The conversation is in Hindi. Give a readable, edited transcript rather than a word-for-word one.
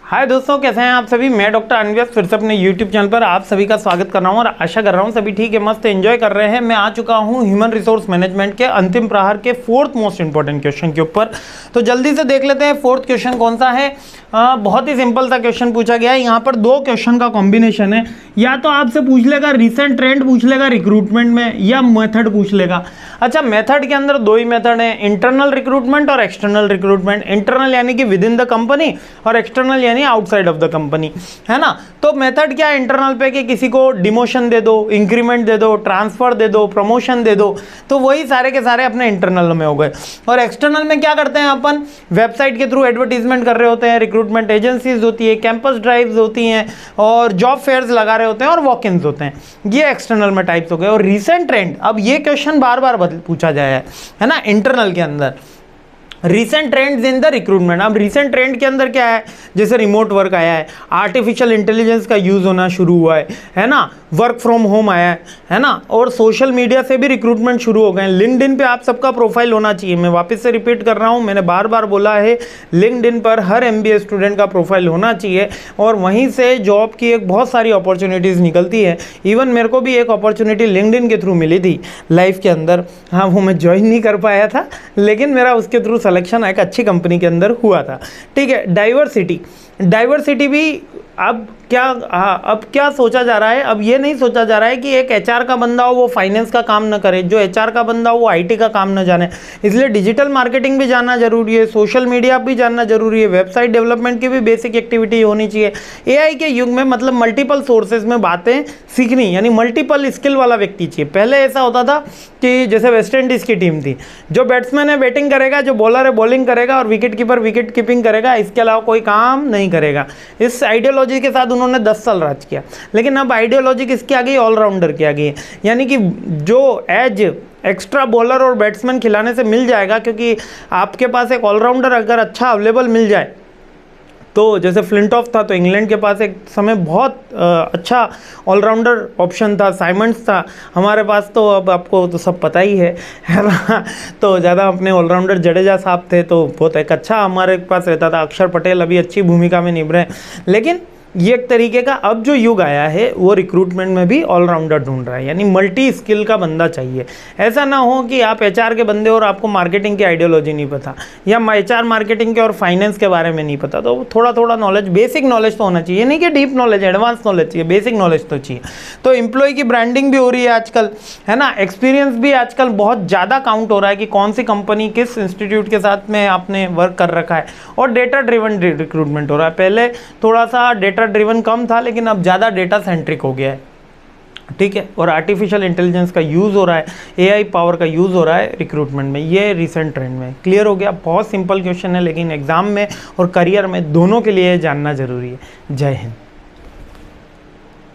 हाय दोस्तों, कैसे हैं आप सभी। मैं डॉक्टर अनव्यस्त फिर से अपने यूट्यूब चैनल पर आप सभी का स्वागत कर रहा हूं और आशा कर रहा हूं सभी ठीक है, मस्त एंजॉय कर रहे हैं। मैं आ चुका हूं ह्यूमन रिसोर्स मैनेजमेंट के अंतिम प्रहार के फोर्थ मोस्ट इंपॉर्टेंट क्वेश्चन के ऊपर। तो जल्दी से देख लेते हैं फोर्थ क्वेश्चन कौन सा है। बहुत ही सिंपल सा क्वेश्चन पूछा गया है। यहाँ पर दो क्वेश्चन का कॉम्बिनेशन है, या तो आपसे पूछ लेगा रिसेंट ट्रेंड पूछ लेगा रिक्रूटमेंट में, या मेथड पूछ लेगा। अच्छा, मेथड के अंदर दो ही मेथड है, इंटरनल रिक्रूटमेंट और एक्सटर्नल रिक्रूटमेंट। इंटरनल यानी कि विद इन द कंपनी और एक्सटर्नल यानी आउटसाइड ऑफ द कंपनी, है ना। तो मेथड क्या है इंटरनल पे कि किसी को डिमोशन दे दो, इंक्रीमेंट दे दो, ट्रांसफर दे दो, प्रमोशन दे दो, तो वही सारे के सारे अपने इंटरनल में हो गए। और एक्सटर्नल में क्या करते हैं अपन, वेबसाइट के थ्रू एडवर्टीजमेंट कर रहे होते हैं, रिक्रूटमेंट एजेंसीज होती है, कैंपस ड्राइव्स होती हैं और जॉब फेयर्स लगा रहे होते हैं और वॉक इन्स होते हैं। ये एक्सटर्नल में टाइप्स हो गए। और रिसेंट ट्रेंड, अब ये क्वेश्चन बार बार पूछा जाए है ना इंटरनल के अंदर, recent trends in the recruitment. अब रिसेंट ट्रेंड के अंदर क्या है, जैसे रिमोट वर्क आया है, आर्टिफिशियल इंटेलिजेंस का यूज होना शुरू हुआ है ना, वर्क फ्रॉम होम आया है ना, और सोशल मीडिया से भी रिक्रूटमेंट शुरू हो गए। लिंक्डइन पे आप सबका प्रोफाइल होना चाहिए। मैं वापस से रिपीट कर रहा हूँ, मैंने बार बार बोला है, लिंक्डइन पर हर MBA स्टूडेंट का प्रोफाइल होना चाहिए और वहीं से जॉब की एक बहुत सारी अपॉर्चुनिटीज़ निकलती है। इवन मेरे को भी एक अपॉर्चुनिटी लिंक्डइन के थ्रू मिली थी लाइफ के अंदर। हाँ, वो मैं ज्वाइन नहीं कर पाया था, लेकिन मेरा उसके थ्रू सिलेक्शन एक अच्छी कंपनी के अंदर हुआ था। ठीक है, डाइवर्सिटी भी अब क्या सोचा जा रहा है, अब ये नहीं सोचा जा रहा है कि एक HR का बंदा हो वो फाइनेंस का काम न करे, जो HR का बंदा हो वो IT का काम न जाने। इसलिए डिजिटल मार्केटिंग भी जानना जरूरी है, सोशल मीडिया भी जानना जरूरी है, वेबसाइट डेवलपमेंट की भी बेसिक एक्टिविटी होनी चाहिए। AI के युग में मतलब मल्टीपल सोर्सेज में बातें सीखनी, यानी मल्टीपल स्किल वाला व्यक्ति चाहिए। पहले ऐसा होता था कि जैसे वेस्ट इंडीज़ की टीम थी, जो बैट्समैन है बैटिंग करेगा, जो बॉलर है बॉलिंग करेगा और विकेट कीपर विकेट कीपिंग करेगा, इसके अलावा कोई काम नहीं करेगा। इस आइडियोलॉजी के साथ उन्होंने 10 साल राज किया। लेकिन अब आइडियोलॉजी किसकी आ गई, ऑलराउंडर की आ गई है। यानी कि जो एज एक्स्ट्रा बॉलर और बैट्समैन खिलाने से मिल जाएगा, क्योंकि आपके पास एक ऑलराउंडर अगर अच्छा अवेलेबल मिल जाए, तो जैसे फ्लिंटॉफ था तो इंग्लैंड के पास एक समय बहुत अच्छा ऑलराउंडर ऑप्शन था, साइमंड्स था। हमारे पास तो अब आपको तो सब पता ही है ना। तो ज़्यादा अपने ऑलराउंडर जडेजा साहब थे, तो बहुत एक अच्छा हमारे पास रहता था। अक्षर पटेल अभी अच्छी भूमिका में निभ रहे हैं। लेकिन ये एक तरीके का अब जो युग आया है वो रिक्रूटमेंट में भी ऑलराउंडर ढूंढ रहा है, यानी मल्टी स्किल का बंदा चाहिए। ऐसा ना हो कि आप HR के बंदे और आपको मार्केटिंग की आइडियोलॉजी नहीं पता, या HR मार्केटिंग के और फाइनेंस के बारे में नहीं पता। तो थोड़ा थोड़ा नॉलेज, बेसिक नॉलेज तो होना चाहिए, नहीं कि डीप नॉलेज, एडवांस नॉलेज चाहिए, बेसिक नॉलेज तो चाहिए। तो एम्प्लॉय की ब्रांडिंग भी हो रही है आजकल, है ना। एक्सपीरियंस भी आजकल बहुत ज़्यादा काउंट हो रहा है कि कौन सी कंपनी किस इंस्टीट्यूट के साथ में आपने वर्क कर रखा है। और डेटा ड्रिवन रिक्रूटमेंट हो रहा है। पहले थोड़ा सा डेटा ड्रिवन कम था, लेकिन अब ज़्यादा डेटा सेंट्रिक हो गया है। ठीक है, और आर्टिफिशियल इंटेलिजेंस का यूज़ हो रहा है, AI पावर का यूज़ हो रहा है रिक्रूटमेंट में। ये रिसेंट ट्रेंड में क्लियर हो गया। बहुत सिंपल क्वेश्चन है, लेकिन एग्जाम में और करियर में दोनों के लिए जानना जरूरी है। जय हिंद।